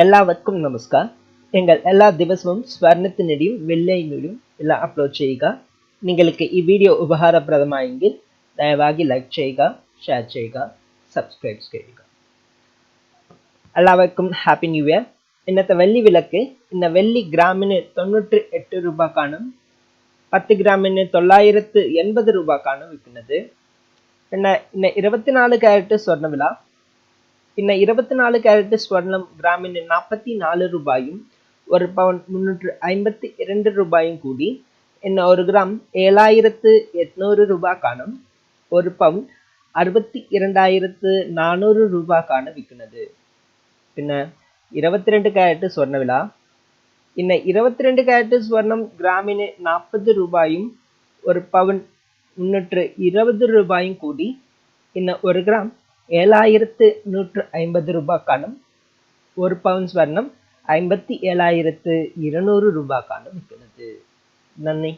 എല്ലാവർക്കും നമസ്കാരം. ഞങ്ങൾ എല്ലാ ദിവസവും സ്വർണത്തിനിടയും വെള്ളിയിലും എല്ലാം അപ്ലോഡ് ചെയ്യുക. നിങ്ങൾക്ക് ഈ വീഡിയോ ഉപകാരപ്രദമായെങ്കിൽ ദയവായി ലൈക്ക് ചെയ്യുക, ഷെയർ ചെയ്യുക, സബ്സ്ക്രൈബ് ചെയ്യുക. എല്ലാവർക്കും ഹാപ്പി ന്യൂ ഇയർ. ഇന്നത്തെ വെള്ളി വിലക്ക് ഇന്ന് വെള്ളി ഗ്രാമിന് 98 രൂപക്കാണ്, 10 ഗ്രാമിന് 980 രൂപക്കാണ് വിൽക്കുന്നത്. പിന്നെ ഇന്ന് 24 കാരറ്റ് സ്വർണ്ണവില. ഇന്ന് 24 കാരറ്റ് സ്വർണം ഗ്രാമിന് 44 രൂപയും 1 പൗണ്ട് 352 രൂപയും കൂടി ഇന്ന് 1 ഗ്രാം 7800 രൂപക്കാണ്, 1 പൗണ്ട് 62,400 രൂപക്കാണ് വിൽക്കുന്നത്. പിന്നെ 22 കാരറ്റ് സ്വർണ്ണവില. ഇന്ന് 22 കാരറ്റ് സ്വർണം ഗ്രാമിന് 40 രൂപയും 1 പൗണ്ട് 320 രൂപയും കൂടി ഇന്ന് 1 ഗ്രാം 7,150 രൂപക്കാണ്, 1 പൗണ്ട് സ്വർണം 57,200 രൂപക്കാണ് വിൽക്കുന്നത്. നന്ദി.